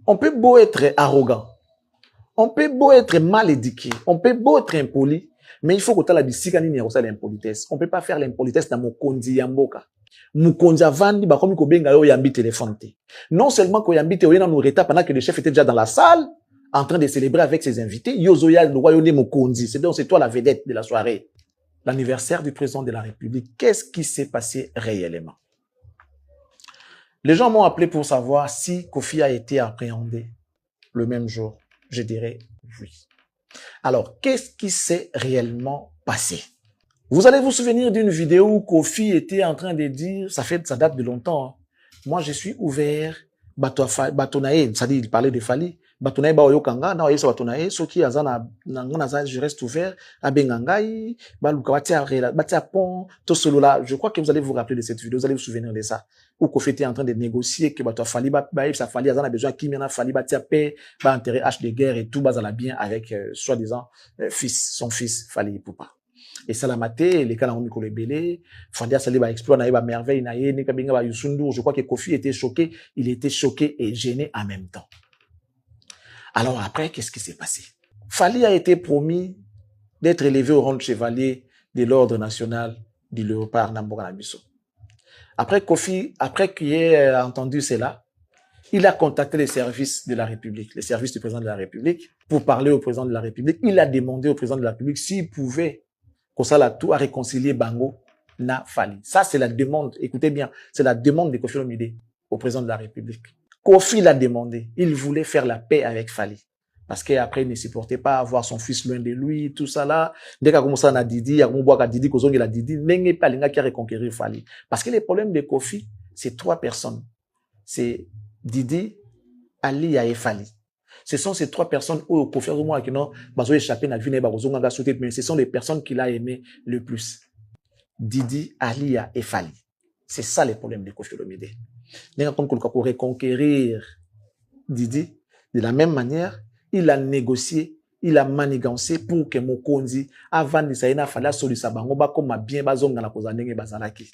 On peut beau être arrogant, on peut beau être mal éduqué, on peut beau être impoli, mais il faut que tu aies la bisika nini ya kosala l'impolitesse. On peut pas faire l'impolitesse dans mokonzi ya mboka. Mokonzi avandi ba komi ko benga yo yambi téléphone te. Non seulement ko yambi te oyena nous reta pendant que le chef était déjà dans la salle en train de célébrer avec ses invités, yozoya le royaume mokonzi, c'est donc c'est toi la vedette de la soirée. L'anniversaire du président de la République, qu'est-ce qui s'est passé réellement? Les gens m'ont appelé pour savoir si Kofi a été appréhendé le même jour. Je dirais oui. Alors, qu'est-ce qui s'est réellement passé? Vous allez vous souvenir d'une vidéo où Kofi était en train de dire, ça date de longtemps, hein. Moi, je suis ouvert, Batonae, c'est-à-dire, il parlait de Fali, Batonae, Baoyokanga, na Oyesa Batonae, Soki Azana, je reste ouvert, Abengangai, Batia Pont, Tosolola. Je crois que vous allez vous rappeler de cette vidéo, vous allez vous souvenir de ça. Où Kofi était en train de négocier, que Batoa Fali, ça Fali, Azana a besoin, qui m'en a Fali, Batia paix, enterrer H de guerre et tout, Bazala bien avec, soi-disant, son fils, Fali Poupa. Et ça l'a maté, les cas l'ont mis le belé, Fandia Sali va explorer, va merveille, je crois que Kofi était choqué, il était choqué et gêné en même temps. Alors après, qu'est-ce qui s'est passé? Fali a été promis d'être élevé au rang de chevalier de l'ordre national du léopard Namboka Nabiso. Après Kofi, après qu'il ait entendu cela, il a contacté les services de la République, les services du président de la République, pour parler au président de la République. Il a demandé au président de la République s'il pouvait qu'on ça tout à réconcilier Bango na Fali. Ça, c'est la demande, écoutez bien, c'est la demande de Kofi Olomide au président de la République. Kofi l'a demandé, il voulait faire la paix avec Fali. Parce qu'après, il ne supportait pas avoir son fils loin de lui, tout ça là. Dès qu'il a commencé à Didi, il y a un Didi, il a Didi, n'est pas l'ingé qui a reconquérir Fali. Parce que les problèmes de Kofi, c'est 3 personnes. C'est Didi, Ali et Fali. Ce sont ces 3 personnes où Kofi a échappé dans la vie, mais ce sont les personnes qu'il a aimées le plus. Didi, Alia et Fali. C'est ça les problèmes de Kofi Olomide. Pour reconquérir Didi, de la même manière, il a négocié, il a manigancé pour que Mokonzi, avant de s'aïna Fali, solisa bango, comme bien bazonga na kozanenge bazalaki.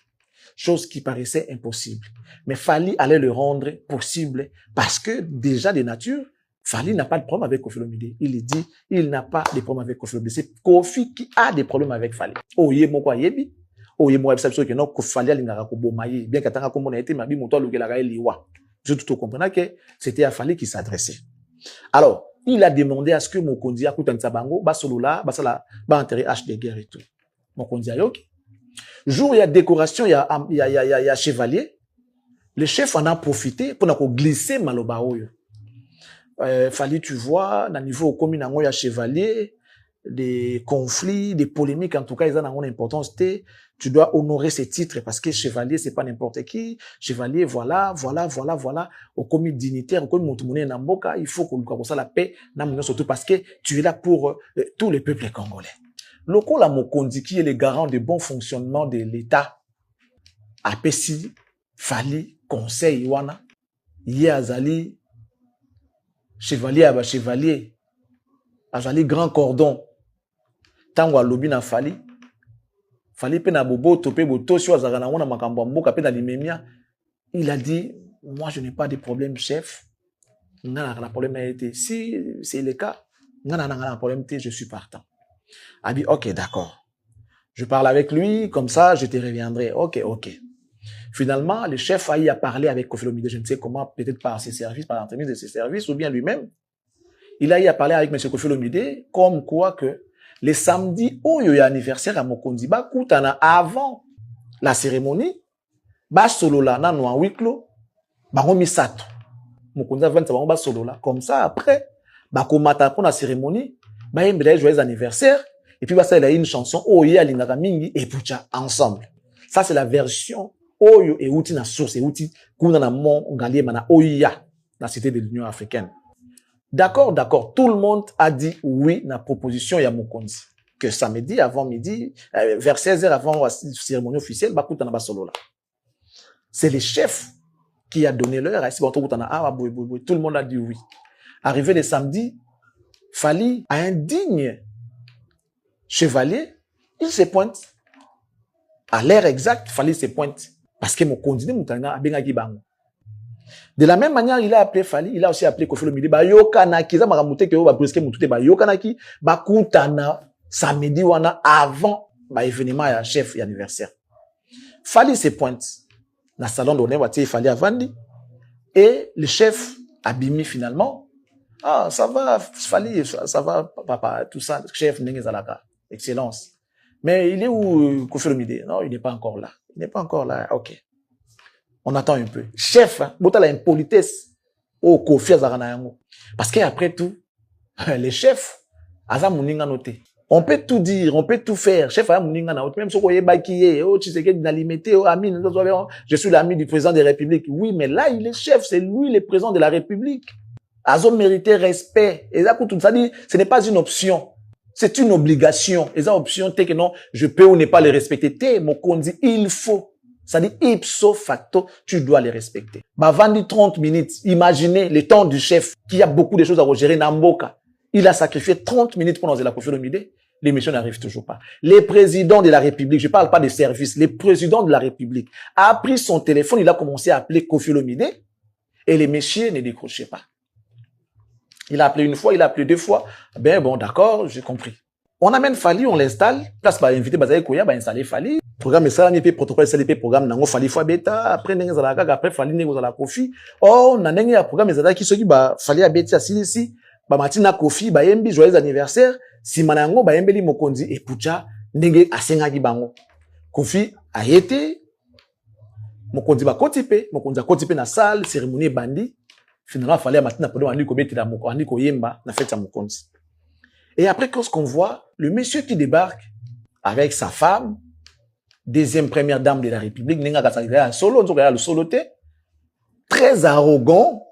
Chose qui paraissait impossible. Mais Fali allait le rendre possible parce que déjà de nature, Fali n'a pas de problème avec Kofi Olomide. Il dit, il n'a pas de problème avec Kofi Olomide. C'est Kofi qui a des problèmes avec Fali. Oye moko yebi, oye mo yebi que non Kofi Fali alingaka ko bomaye, bien qu'atanga comme on a été mabi moto lokela ga liwa. Je tout comprendre que c'était à Fali qui s'adressait. Alors, il a demandé à ce que Mokonzi akutanisa bango ba solola, ba sala ba enterrer H de guerre et tout. Mokonzi ayoki. Jour il y a décoration, il y a chevalier. Le chef en a profité pour glisser maloba oyo. Fali, tu vois, dans le niveau commune, il y a chevalier, des conflits, des polémiques, en tout cas, ils ont une importance. Tu dois honorer ces titres parce que chevalier, c'est pas n'importe qui. Chevalier, voilà. Au commis dignitaire, au commis montumone namboka, il faut qu'on fasse la paix, surtout parce que tu es là pour tous les peuples congolais. Loko la Mokonzi, qui est le garant du bon fonctionnement de l'État, apesi, Fali, conseil, wana, Azali, chevalier à chevalier, azali grand cordon, tango alobi na Fali pe na bobo topé boto si azaka na wana makambo mboka pe na limemia, il a dit moi je n'ai pas de problème chef, ngana na problème a été si c'est le cas, ngana na problème té je suis partant. A dit OK d'accord. Je parle avec lui comme ça je te reviendrai. OK. Finalement, le chef a eu à parler avec Kofi Olomide, je ne sais comment, peut-être par ses services, par l'entremise de ses services, ou bien lui-même. Il a eu à parler avec M. Kofi Olomide, comme quoi que les samedis où il y a anniversaire à Mokonzi, avant la cérémonie, solola na no wiklo, misato. Mokonzi va solola. Comme ça, après, komata pour la cérémonie, joyeux anniversaire, et puis ça il a une chanson, il y a l'ingaka mingi et pucha ensemble. Ça c'est la version Oyo et outil na source et outil kuna na mon ngalié mana Oya, la cité de l'Union africaine. D'accord. Tout le monde a dit oui na proposition ya Mokonzi. Que samedi avant midi, vers 16h avant la cérémonie officielle, bakuta na basolola. C'est le chef qui a donné l'heure. Tout le monde a dit oui. Arrivé le samedi, Fali, à un digne chevalier, il se pointe. À l'heure exacte, Fali se pointe. Parce que mon continent, a bien bango. De la même manière, il a appelé Fali, il a aussi appelé Koffi Olomide. Ba yokanaki, ça m'a monté que va brisker mutute ba yokanaki, ba kutana samedi wana avant ba événement ya chef et anniversaire. Fali se pointe dans le salon d'honneur, il fallait avandi et le chef abimi finalement. Ah, ça va, Fali, ça va, papa, tout ça, chef Nengezalaka, excellence. Mais il est où Koffi Olomide? Non, il n'est pas encore là. Il n'est pas encore là. Ok. On attend un peu. Chef, hein, bota la impolitesse au Koffi Azaranayango. Parce qu'après tout, les chefs, Aza Mouninga noté. On peut tout dire, on peut tout faire. Chef, Aza Mouninga noté. Même si on est baquillé, oh, Tshisekedi n'a limité, oh, ami, je suis l'ami du président de la République. Oui, mais là, il est chef, c'est lui le président de la République. Azo mérité respect. Et ça, ça dit, ce n'est pas une option. C'est une obligation. Et ça, option, t'es que non, je peux ou ne pas les respecter. T'es, mon condi, il faut. Ça dit, ipso facto, tu dois les respecter. Bah, vendu 30 minutes. Imaginez le temps du chef, qui a beaucoup de choses à gérer, Namboka. Il a sacrifié 30 minutes pour la Koffi Olomide. L'émission n'arrive toujours pas. Les présidents de la République, je parle pas des services, les présidents de la République, a pris son téléphone, il a commencé à appeler Koffi Olomide, et les messieurs ne décrochaient pas. Il a appelé une fois, il a appelé deux fois. Ben bon, d'accord, j'ai compris. On amène Fali, on l'installe. Place par invité Bazaï Koya, bah installer Fali. Programme ça, n'y protocole SLP, programme nango Fali fois bêta. Après nengue zalaka, après Fali nengue zala Koffi. Oh, na nengue ya programme zala qui soki ba Fali a bêta ici. Ba matina Koffi, ba yembi joyeux anniversaire. Si manango ba yembeli mokonzi et pucha nengue asenga ki bango. Koffi a été mokonzi ba kotipe na salle cérémonie bandi. Finalement, il fallait maintenant pour nous yemba na fête à mokonzi. Et après, qu'est-ce qu'on voit? Le monsieur qui débarque avec sa femme, deuxième première dame de la République, très arrogant.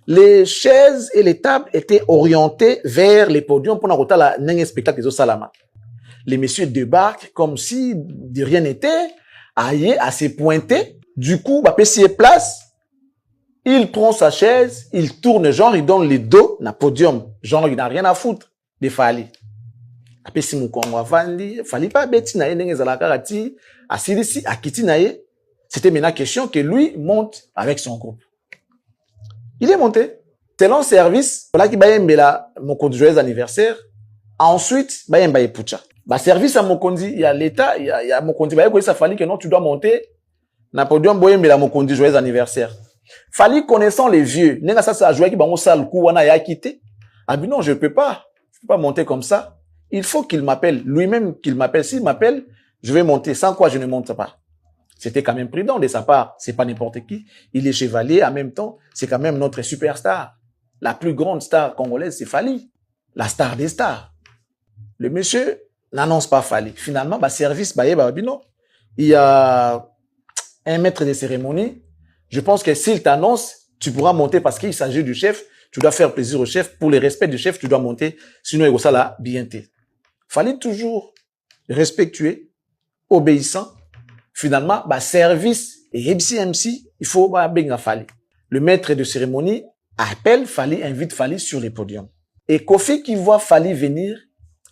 Les chaises et les tables étaient orientées vers les podiums pour nous la n'eng spectacle de Salama. Les messieurs débarquent comme si de rien n'était, à se pointer. Du coup, bah, pessier place. Il prend sa chaise, il tourne, genre, il donne les dos, na podium. Genre, il n'a rien à foutre de Fali. Après, si mon Congo Fali, Fali pas bêti na yé, zalakarati, asidisi, akiti na yé. C'était maintenant question que lui monte avec son groupe. Il est monté. Selon service, voilà qui baye la mon compte joyeux anniversaire. Ensuite, baye mbaye pucha. Bah, service à mon condi, il y a l'État, il y a mon condi, baye, ça Fali que non, tu dois monter. Na podium, baye la mon condi joyeux anniversaire. Fali connaissant les vieux, n'est-ce pas ça a joué qui bango sale coup wana ya quitté. Ah ben non, je peux pas monter comme ça. Il faut qu'il m'appelle, lui-même qu'il m'appelle. S'il m'appelle, je vais monter. Sans quoi je ne monte pas. C'était quand même prudent de sa part. C'est pas n'importe qui. Il est chevalier en même temps. C'est quand même notre superstar. La plus grande star congolaise, c'est Fali. La star des stars. Le monsieur n'annonce pas Fali. Finalement, bah service, bah non. Il y a un maître de cérémonie. Je pense que s'il t'annonce, tu pourras monter parce qu'il s'agit du chef. Tu dois faire plaisir au chef. Pour le respect du chef, tu dois monter. Sinon, il y a ça là, bien t'es. Fallait toujours respectueux, obéissant. Finalement, bah, service et MC, il faut, bah, benga Fali. Le maître de cérémonie appelle Fali, invite Fali sur les podiums. Et Koffi qui voit Fali venir,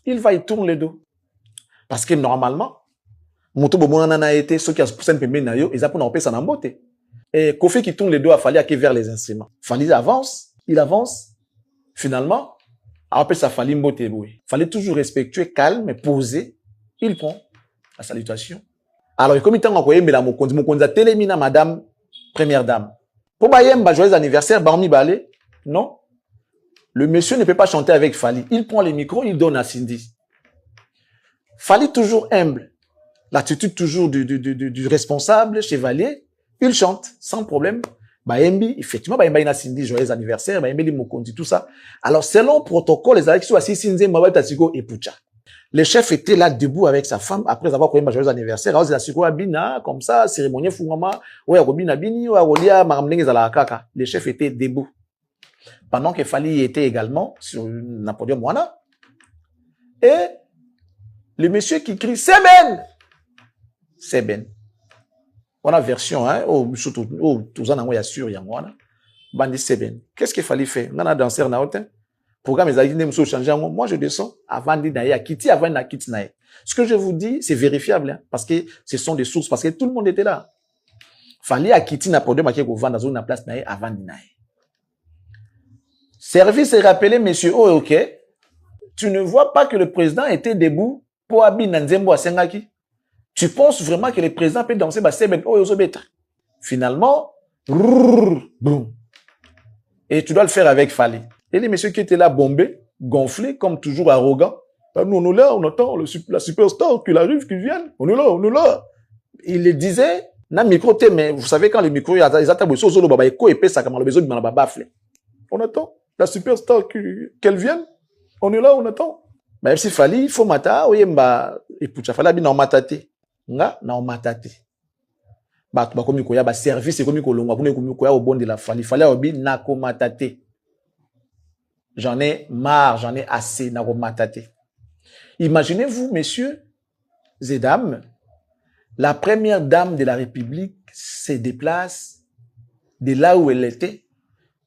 il va y tourner le dos. Parce que normalement, Moto Bomona n'a été, ceux qui ont poussé un peu menayo, ils ont pour n'empêcher ça n'en beauté. Et Koffi qui tourne les dos à Fali à qui vers les instruments. Fali avance, il avance. Finalement, après ça Fali mbote boui. Fallait toujours respectueux, calme, posé. Il prend la salutation. Alors, comme il t'a envoyé, mais la mokonzi a télémina madame, première dame. Pour Bayemba, joyeux anniversaire, Barmi Balé. Non. Le monsieur ne peut pas chanter avec Fali. Il prend les micros, il donne à Cindy. Fali toujours humble. L'attitude toujours du responsable, chevalier. Il chante, sans problème. Bayembi, effectivement, Bayemba ina Cindy, joyeux anniversaire, Bayembi li mokonzi, tout ça. Alors, selon protocole, les Alexis assis Cindy, Mabel Tatsiko et Pucha. Le chef était là debout avec sa femme après avoir connu ma joyeux anniversaire. Alors, il a suivi Bina, comme ça, cérémonie Fungama, ouais, Robina Bini, ouais, Rolia, Maramleng, Zalakaka. Le chef était debout. Pendant que Fali était également sur le podium, voilà. Et le monsieur qui crie, Seben! Seben. On a version, hein, surtout, tout ça, on y assure, il y a moi, Bandi Seben. Qu'est-ce qu'il fallait faire? On a dansé en autre. Programme les alliés me changer. Moi, je descends avant d'aller à Kiti, avant à Kiti. Ce que je vous dis, c'est vérifiable, hein, parce que ce sont des sources, parce que tout le monde était là. Fallait à quitter na podium qui vendre dans une place naïe avant dinaï. Service est rappelé, monsieur, oh, ok. Tu ne vois pas que le président était debout pour habiller Nanzembo à Sengaki? Tu penses vraiment que le président peut danser bah c'est oh finalement, boum. Et tu dois le faire avec Fali. Et les messieurs qui étaient là bombés, gonflés, comme toujours arrogants. Nous, on est là, on attend la superstar qu'il arrive, qu'il vienne. On est là, on est là. Il le disait, na micro mais vous savez quand le micro, ils attendent sur le baba, écho épais, ça comme le besoin de ma bafle. On attend la superstar qu'elle vienne. On est là, on attend. Même si Fali, il faut mata, oui, mba, et pour ça, Fali, na matate. Nga, na matate. Bah, comme il y a service, comme il y a au bon de la Fali. Fali, obi, na ko matate. J'en ai marre, j'en ai assez, na ko matate. Imaginez-vous, messieurs et dames, la première dame de la République se déplace de là où elle était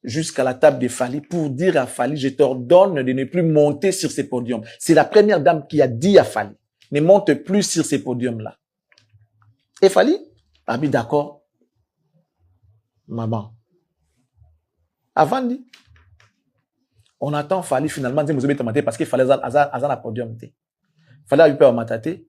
jusqu'à la table de Fali pour dire à Fali, je t'ordonne de ne plus monter sur ces podiums. C'est la première dame qui a dit à Fali, ne monte plus sur ces podiums-là. Et Fali a dit d'accord, maman. Avant dit, on attend Fali finalement, parce qu'il fallait un podium. Fallait eu peur matater.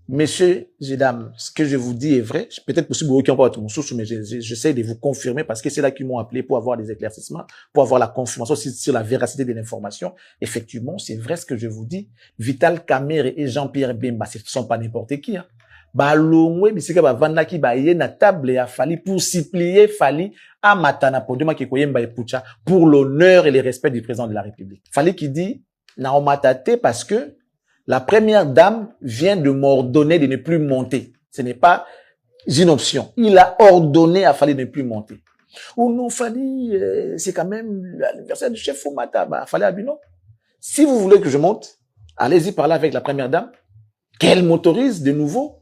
Messieurs et dames, ce que je vous dis est vrai. Peut-être possible que vous n'ayez pas source, mais j'essaie de vous confirmer parce que c'est là qu'ils m'ont appelé pour avoir des éclaircissements, pour avoir la confirmation sur la véracité de l'information. Effectivement, c'est vrai ce que je vous dis. Vital Kamerhe et Jean-Pierre Bemba, ce ne sont pas n'importe qui. Hein. Balongwe, bisika ba vanda ki ba ye na table ya Fali pour supplier Fali à matana podium ki koyemba e pucha pour l'honneur et le respect du président de la République. Fali qui dit na omatate parce que la première dame vient de m'ordonner de ne plus monter. Ce n'est pas une option. Il a ordonné à Fali de ne plus monter. Ou non, Fali, c'est quand même l'anniversaire du chef Fumata. Bah, Fali Abino. Si vous voulez que je monte, allez-y parler avec la première dame, qu'elle m'autorise de nouveau.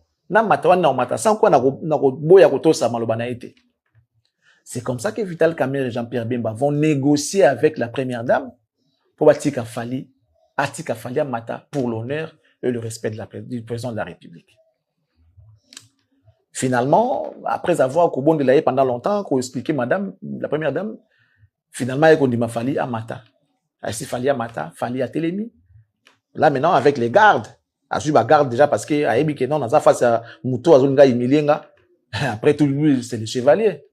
C'est comme ça que Vital Kamerhe et Jean-Pierre Bemba vont négocier avec la première dame pour bâtir Fali. Atika Falia Mata pour l'honneur et le respect du président de la République. Finalement, après avoir qu'au bon de la pendant longtemps, qu'on expliquait madame, la première dame, finalement, elle a dit Fali à Mata. Ainsi, Fali à Mata, Fali à Télémi. Là, maintenant, avec les gardes, à suivre la garde déjà parce que, à Ebi Kenon, dans face à Mouto, à Zunga, Imilienga, après tout, lui, c'est le chevalier.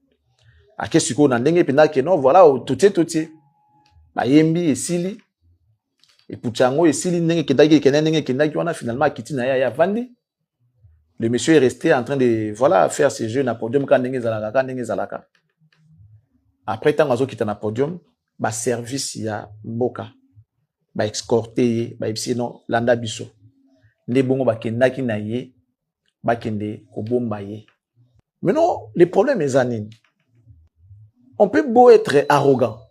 À Kessuko, Nandenge, Pena Kenon, voilà, tout est. Bah, Yembi et Sili. Et pour Tchango, et si finalement, le monsieur est resté en train de, voilà, faire ses jeux na podium, après, tant que tu na podium, bah, service, il y a Mboka, bah, escorté, bah, sinon, landa biso. Ne bongo, bah, kendaki na ye, bah, kende, kobomba ye. Mais non, le problème est anine. On peut beau être arrogant.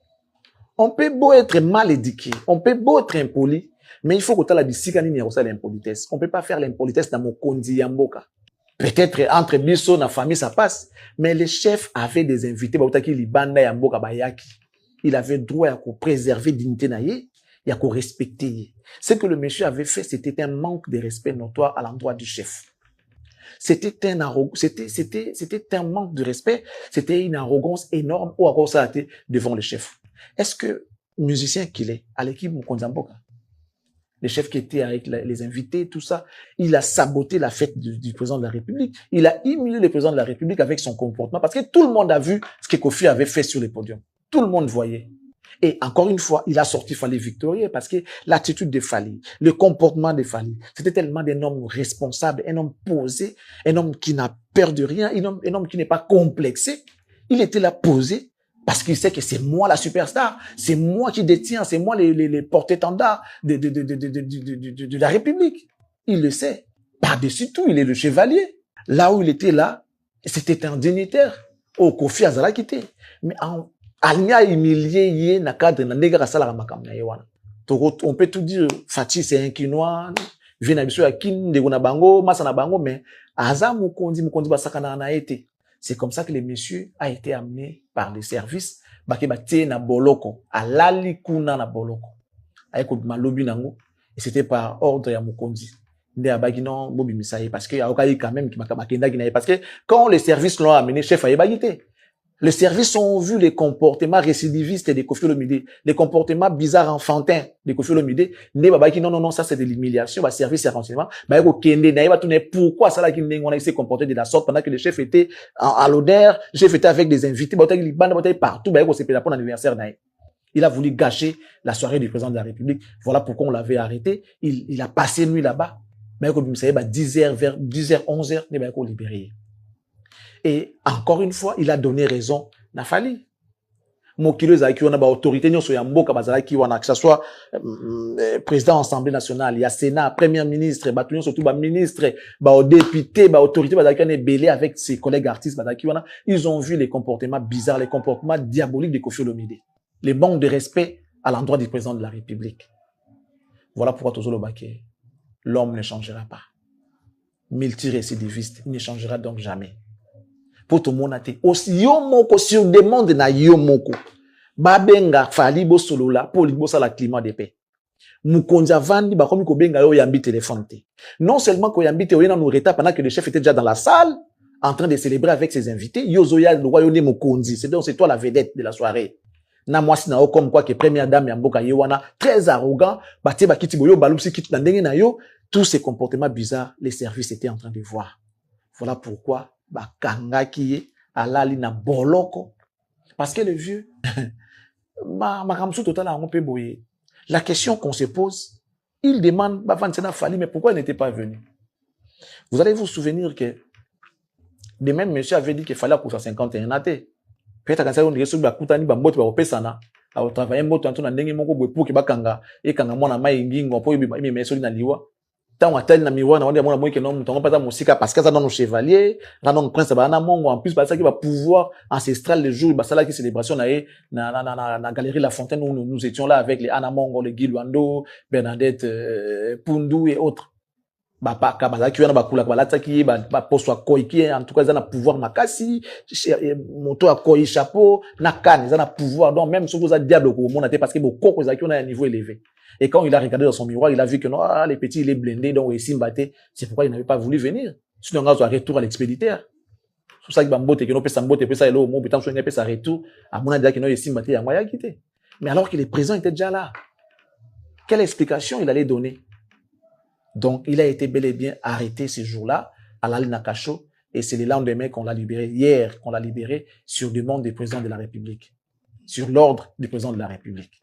On peut beau être mal éduqué, on peut beau être impoli, mais il faut que tu aies la bisika ni ça l'impolitesse. On peut pas faire l'impolitesse dans mon kondi yamboka. Peut-être entre biso na famille ça passe, mais le chef avait des invités bautaki libanda yamboka bayaki. Il avait droit à préserver dignité na ye, et à respecter. Ce que le monsieur avait fait, c'était un manque de respect notoire à l'endroit du chef. C'était un manque de respect, c'était une arrogance énorme ou encore ça a été devant le chef. Est-ce que musicien qu'il est, à l'équipe Mkonzamboka, le chef qui était avec les invités, tout ça, il a saboté la fête du président de la République. Il a humilié le président de la République avec son comportement parce que tout le monde a vu ce que Kofi avait fait sur les podiums. Tout le monde voyait. Et encore une fois, il a sorti Fali victorieux parce que l'attitude de Fali, le comportement de Fali, c'était tellement d'un homme responsable, un homme posé, un homme qui n'a peur de rien, un homme qui n'est pas complexé. Il était là posé. Parce qu'il sait que c'est moi la superstar, c'est moi qui détiens, c'est moi les porte-étendards de la République. Il le sait. Par-dessus tout, il est le chevalier. Là où il était là, c'était un dignitaire. Oh, Kofi Azala quitté. Mais Alnia humilié, yé, na cadre, na nega rasala makam na yewana. On peut tout dire, Fati c'est un Kinois, vient abisso ya kin, de gona bango, masana bango, mais Aza mukondi basakana na été. C'est comme ça que le monsieur a été amené par les services, bakebate na boloko, alali kuna na boloko. Aiko malobi nango, et c'était par ordre ya mukondi. non, parce que quand même parce que quand les services l'ont amené, chef a ébagité. Les services ont vu les comportements récidivistes de Koffi Olomide, les comportements bizarres enfantins de Koffi Olomide. Non, ça c'est de l'humiliation. Le service et renseignement, pourquoi ça là qui s'est comporté de la sorte pendant que le chef était à l'honneur, le chef était avec des invités, partout, c'est pour l'anniversaire. Il a voulu gâcher la soirée du président de la République. Voilà pourquoi on l'avait arrêté. Il a passé nuit là-bas. 10h, vers 10h, 11h, il est libéré. Et encore une fois, il a donné raison à Fali. Mokilo Zaki, on a autorité, que ce soit président de l'Assemblée nationale, il y a Sénat, premier ministre, surtout ministre, député, autorité, belé avec ses collègues artistes, ils ont vu les comportements bizarres, les comportements diaboliques de Koffi Olomide. Les manques de respect à l'endroit du président de la République. Voilà pourquoi Tozolo Baké, l'homme ne changera pas. Multirécidiviste, il ne changera donc jamais. Pour tout le monde, aussi yomoko sur demande na yomoko. Babenga fali bo solo la pour libosa la climat de paix. Mukonza vandi ba komi ko benga yo yambi téléphone te. Non seulement ko yambi te oyena nous reta pendant que le chef était déjà dans la salle en train de célébrer avec ses invités. Yozoya le royaume Mukonzi, c'est donc c'est toi la vedette de la soirée. Na mwasi na o comme quoi que première dame yamboka yewana très arrogant, batie ba kiti boyo balupsi kiti na ndenge na yo, tous ces comportements bizarres, les services étaient en train de voir. Voilà pourquoi bakanga qui alali na boloko parce que le vieux la question qu'on se pose, il demande mais pourquoi il n'était pas venu? Vous allez vous souvenir que de même monsieur avait dit qu'il fallait pour sa 51 ans. Peut-être quand ça on reçoit bakutani bambote ba opesana au travailler moto antona ndenge moko boye pour que bakanga et kanga mona mai ngingo po ibi mesoli na liwa. Tant on tel na miwa na wande mona moike non mutongo pas musika parce que ça dans nos chevaliers dans nos prince ba na mongo en plus parce qu'il va pouvoir ancestral le jour ba sala qui célébration na galerie La Fontaine où nous étions là avec les Anamongo, les Guy Luando, Bernadette Pundu et autres. Ba kabala qui wana ba kula ba qui ba poso koi qui en tout cas ça na pouvoir makasi moto a koi chapeau na canne ça na pouvoir donc même si vous a diable ko mon parce que beaucoup ça qui on a un niveau élevé. Et quand il a regardé dans son miroir, il a vu que non, les petits, il est blindé, donc il s'est battu. C'est pourquoi il n'avait pas voulu venir. Sinon, on a un retour à l'expéditeur. C'est pour ça qu'il va m'boter, qu'il n'a pas s'emboter, puis ça, il a au mot, puis tant qu'il n'a pas sa retour, à mon avis, qu'il n'a pas s'est battu, il a moyen de quitter. Mais alors que les présents étaient déjà là, quelle explication il allait donner? Donc, il a été bel et bien arrêté ce jour-là, à l'Al Nakacho, et c'est le lendemain qu'on l'a libéré, hier qu'on l'a libéré, sur demande du président de la République, sur l'ordre du président de la République.